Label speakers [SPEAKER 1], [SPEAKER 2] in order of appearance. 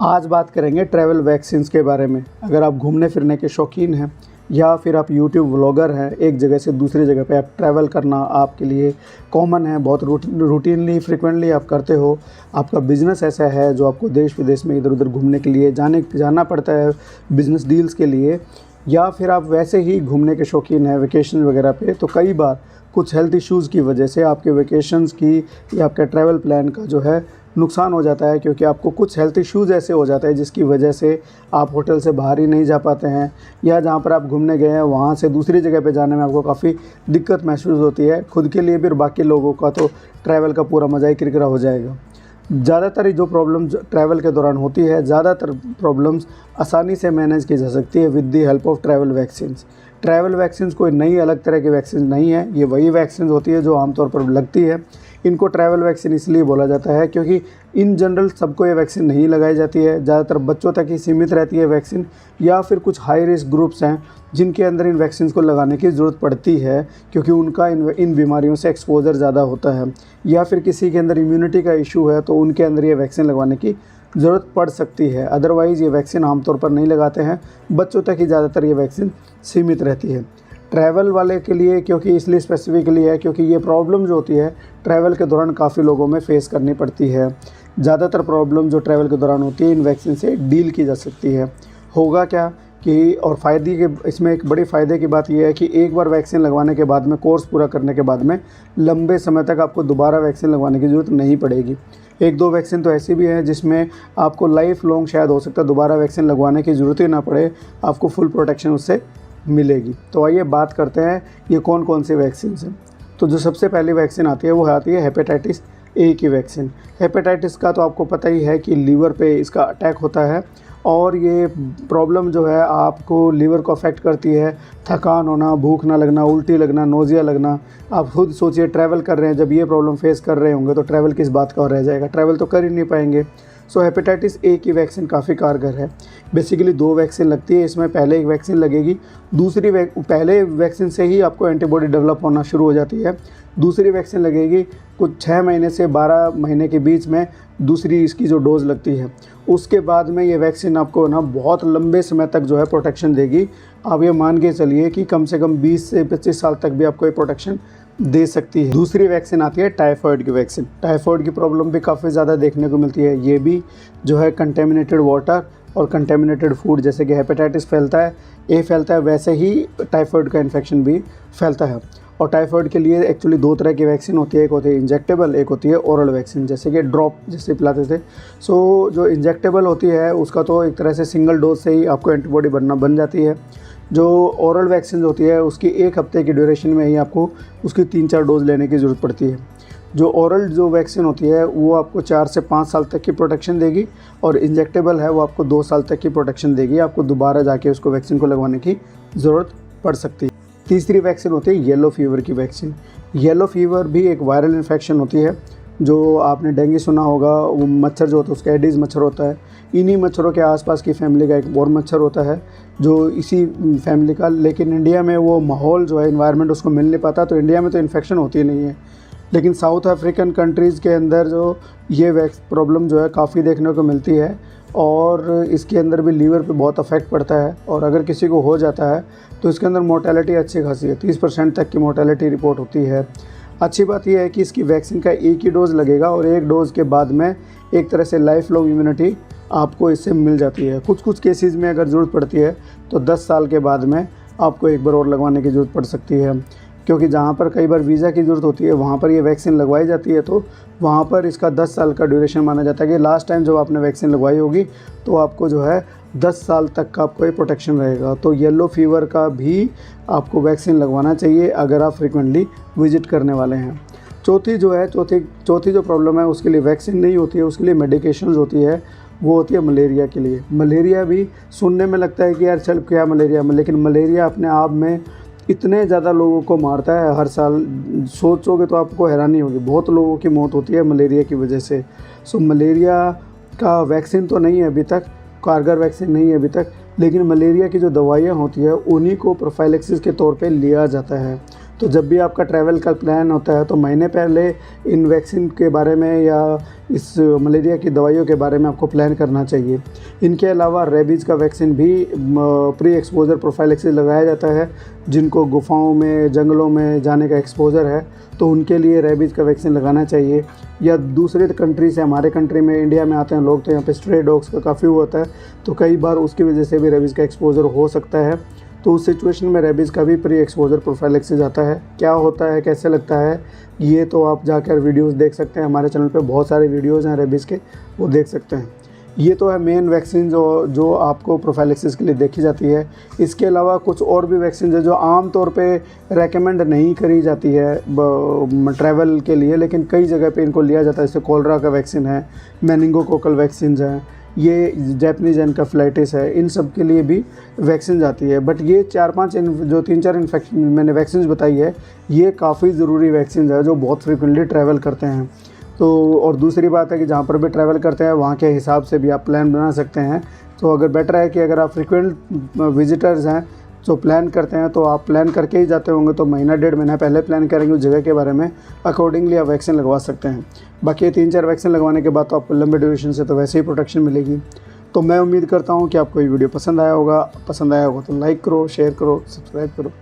[SPEAKER 1] आज बात करेंगे ट्रैवल वैक्सीन्स के बारे में। अगर आप घूमने फिरने के शौकीन हैं या फिर आप यूट्यूब व्लॉगर हैं, एक जगह से दूसरी जगह पे आप ट्रैवल करना आपके लिए कॉमन है, बहुत रूटीनली फ्रिक्वेंटली आप करते हो, आपका बिज़नेस ऐसा है जो आपको देश विदेश में इधर उधर घूमने के लिए जाना पड़ता है बिज़नेस डील्स के लिए, या फिर आप वैसे ही घूमने के शौकीन हैं वेकेशन वगैरह पे, तो कई बार कुछ हेल्थ इश्यूज़ की वजह से आपके वेकेशंस की या आपके ट्रैवल प्लान का जो है नुकसान हो जाता है, क्योंकि आपको कुछ हेल्थ इश्यूज़ ऐसे हो जाते हैं जिसकी वजह से आप होटल से बाहर ही नहीं जा पाते हैं, या जहाँ पर आप घूमने गए हैं वहाँ से दूसरी जगह पे जाने में आपको काफ़ी दिक्कत महसूस होती है, खुद के लिए भी और बाकी लोगों का तो ट्रैवल का पूरा मज़ा ही किरकिरा हो जाएगा। ज़्यादातर जो प्रॉब्लम्स ट्रैवल के दौरान होती है, ज़्यादातर प्रॉब्लम्स आसानी से मैनेज की जा सकती है with the help of travel vaccines. Travel vaccines कोई नई अलग तरह की वैक्सीन नहीं है, ये वही वैक्सीन होती है जो आमतौर पर लगती है। इनको ट्रैवल वैक्सीन इसलिए बोला जाता है क्योंकि इन जनरल सबको ये वैक्सीन नहीं लगाई जाती है, ज़्यादातर बच्चों तक ही सीमित रहती है वैक्सीन, या फिर कुछ हाई रिस्क ग्रुप्स हैं जिनके अंदर इन वैक्सीन को लगाने की ज़रूरत पड़ती है क्योंकि उनका इन बीमारियों से एक्सपोजर ज़्यादा होता है, या फिर किसी के अंदर इम्यूनिटी का इशू है तो उनके अंदर ये वैक्सीन लगवाने की ज़रूरत पड़ सकती है। अदरवाइज़ ये वैक्सीन आमतौर पर नहीं लगाते हैं, बच्चों तक ही ज़्यादातर ये वैक्सीन सीमित रहती है। ट्रैवल वाले के लिए क्योंकि इसलिए स्पेसिफिकली है क्योंकि ये प्रॉब्लम जो होती है ट्रैवल के दौरान काफ़ी लोगों में फेस करनी पड़ती है। ज़्यादातर प्रॉब्लम जो ट्रैवल के दौरान होती है इन वैक्सीन से डील की जा सकती है। होगा क्या कि और फ़ायदे के इसमें एक बड़ी फ़ायदे की बात यह है कि एक बार वैक्सीन लगवाने के बाद में, कोर्स पूरा करने के बाद में लंबे समय तक आपको दोबारा वैक्सीन लगवाने की ज़रूरत नहीं पड़ेगी। एक दो वैक्सीन तो ऐसी भी हैं जिसमें आपको लाइफ लॉन्ग शायद हो सकता है दोबारा वैक्सीन लगवाने की ज़रूरत ही ना पड़े, आपको फुल प्रोटेक्शन उससे मिलेगी। तो आइए बात करते हैं ये कौन कौन सी वैक्सीन हैं। तो जो सबसे पहली वैक्सीन आती है वो आती है हेपेटाइटिस ए की वैक्सीन। हेपेटाइटिस का तो आपको पता ही है कि लीवर पे इसका अटैक होता है और ये प्रॉब्लम जो है आपको लीवर को अफेक्ट करती है। थकान होना, भूख ना लगना, उल्टी लगना, नोज़िया लगना। आप खुद सोचिए ट्रैवल कर रहे हैं, जब ये प्रॉब्लम फेस कर रहे होंगे तो ट्रैवल किस बात का और रह जाएगा, ट्रैवल तो कर ही नहीं पाएंगे। सो हेपेटाइटिस ए की वैक्सीन काफ़ी कारगर है। बेसिकली दो वैक्सीन लगती है इसमें, पहले एक वैक्सीन लगेगी, पहले वैक्सीन से ही आपको एंटीबॉडी डेवलप होना शुरू हो जाती है। दूसरी वैक्सीन लगेगी कुछ 6 महीने से 12 महीने के बीच में, दूसरी इसकी जो डोज़ लगती है। उसके बाद में ये वैक्सीन आपको ना बहुत लंबे समय तक जो है प्रोटेक्शन देगी। आप ये मान के चलिए कि कम से कम 20 से 25 साल तक भी आपको ये प्रोटेक्शन दे सकती है। दूसरी वैक्सीन आती है टाइफाइड की वैक्सीन। टाइफाइड की प्रॉब्लम भी काफ़ी ज़्यादा देखने को मिलती है। ये भी जो है कंटेमिनेटेड वाटर और कंटेमिनेटेड फूड, जैसे कि हेपेटाइटिस फैलता है, ए फैलता है, वैसे ही टाइफाइड का इन्फेक्शन भी फैलता है। और टाइफाइड के लिए एक्चुअली दो तरह की वैक्सीन होती है, एक होती है इंजेक्टेबल, एक होती है ओरल वैक्सीन, जैसे कि ड्रॉप जैसे पिलाते थे। सो जो इंजेक्टेबल होती है उसका तो एक तरह से सिंगल डोज से ही आपको एंटीबॉडी बन जाती है। जो ओरल वैक्सीन होती है उसकी 1 हफ्ते की ड्यूरेशन में ही आपको उसकी 3-4 डोज लेने की ज़रूरत पड़ती है। जो ओरल जो वैक्सीन होती है वो आपको 4 से 5 साल तक की प्रोटेक्शन देगी, और इंजेक्टेबल है वो आपको 2 साल तक की प्रोटेक्शन देगी। आपको दोबारा जाके उसको वैक्सीन को लगवाने की ज़रूरत पड़ सकती है। तीसरी वैक्सीन होती है येलो फीवर की वैक्सीन। येलो फीवर भी एक वायरल इन्फेक्शन होती है। जो आपने डेंगू सुना होगा, वो मच्छर जो होता है उसका एडिस मच्छर होता है। इन्हीं मच्छरों के आसपास की फैमिली का एक और मच्छर होता है जो इसी फैमिली का, लेकिन इंडिया में वो माहौल जो है, इन्वायरमेंट उसको मिल नहीं पाता, तो इंडिया में तो इन्फेक्शन होती नहीं है। लेकिन साउथ अफ्रीकन कंट्रीज़ के अंदर जो ये प्रॉब्लम जो है काफ़ी देखने को मिलती है, और इसके अंदर भी लीवर पे बहुत अफेक्ट पड़ता है। और अगर किसी को हो जाता है तो इसके अंदर मोर्टेलिटी अच्छी खासी है, 30% तक की मोर्टेलिटी रिपोर्ट होती है। अच्छी बात यह है कि इसकी वैक्सीन का एक ही डोज़ लगेगा और एक डोज़ के बाद में एक तरह से लाइफ लॉन्ग इम्यूनिटी आपको इससे मिल जाती है। कुछ केसेस में अगर ज़रूरत पड़ती है तो 10 साल के बाद में आपको एक बार और लगवाने की ज़रूरत पड़ सकती है, क्योंकि जहाँ पर कई बार वीज़ा की ज़रूरत होती है वहाँ पर ये वैक्सीन लगवाई जाती है, तो वहाँ पर इसका 10 साल का ड्यूरेशन माना जाता है कि लास्ट टाइम जब आपने वैक्सीन लगवाई होगी तो आपको जो है 10 साल तक का आपको ये प्रोटेक्शन रहेगा। तो येलो फीवर का भी आपको वैक्सीन लगवाना चाहिए अगर आप फ्रिक्वेंटली विज़िट करने वाले हैं। चौथी जो प्रॉब्लम है उसके लिए वैक्सीन नहीं होती है, उसके लिए मेडिकेशंस होती है। वो होती है मलेरिया के लिए। मलेरिया भी सुनने में लगता है कि यार चल क्या मलेरिया, लेकिन मलेरिया अपने आप में इतने ज़्यादा लोगों को मारता है हर साल, सोचोगे तो आपको हैरानी होगी। बहुत लोगों की मौत होती है मलेरिया की वजह से। सो मलेरिया का वैक्सीन तो नहीं है अभी तक, कारगर वैक्सीन नहीं है अभी तक, लेकिन मलेरिया की जो दवाइयाँ होती है उन्हीं को प्रोफाइलेक्सिस के तौर पे लिया जाता है। तो जब भी आपका ट्रैवल का प्लान होता है तो महीने पहले इन वैक्सीन के बारे में या इस मलेरिया की दवाइयों के बारे में आपको प्लान करना चाहिए। इनके अलावा रेबीज़ का वैक्सीन भी प्री एक्सपोजर प्रोफाइलैक्सिस लगाया जाता है। जिनको गुफाओं में, जंगलों में जाने का एक्सपोजर है तो उनके लिए रेबीज़ का वैक्सीन लगाना चाहिए। या दूसरे कंट्री से हमारे कंट्री में, इंडिया में आते हैं लोग तो यहाँ पे स्ट्रे डॉग्स का काफ़ी होता है, तो कई बार उसकी वजह से भी रेबीज़ का एक्सपोजर हो सकता है। तो उस सिचुएशन में रेबीज़ का भी प्री एक्सपोजर प्रोफाइलैक्सिस आता है। क्या होता है, कैसे लगता है, ये तो आप जाकर वीडियोस देख सकते हैं। हमारे चैनल पे बहुत सारे वीडियोस हैं रेबीज़ के, वो देख सकते हैं। ये तो है मेन वैक्सीन जो आपको प्रोफाइलैक्सिस के लिए देखी जाती है। इसके अलावा कुछ और भी वैक्सीन है जो आम तौर पे रेकमेंड नहीं करी जाती है ट्रैवल के लिए, लेकिन कई जगह पे इनको लिया जाता है। जैसे कॉलरा का वैक्सीन है, मेनिंगोकोकल वैक्सीन हैं, ये जैपनीज एनकेफेलाइटिस है, इन सब के लिए भी वैक्सीन आती है। बट ये 4-5 जो 3-4 इन्फेक्शन मैंने वैक्सीन बताई है, ये काफ़ी ज़रूरी वैक्सीन है जो बहुत फ्रिक्वेंटली ट्रैवल करते हैं। तो और दूसरी बात है कि जहाँ पर भी ट्रैवल करते हैं वहाँ के हिसाब से भी आप प्लान बना सकते हैं। तो अगर बेटर है कि अगर आप फ्रिक्वेंट विजिटर्स हैं जो प्लान करते हैं तो आप प्लान करके ही जाते होंगे, तो महीना 1.5 महीना पहले प्लान करेंगे उस जगह के बारे में, अकॉर्डिंगली आप वैक्सीन लगवा सकते हैं। बाकी ये 3-4 वैक्सीन लगवाने के बाद तो आपको लंबे ड्यूरेशन से तो वैसे ही प्रोटेक्शन मिलेगी। तो मैं उम्मीद करता हूँ कि आपको ये वीडियो पसंद आया होगा। पसंद आया होगा तो लाइक करो, शेयर करो, सब्सक्राइब करो।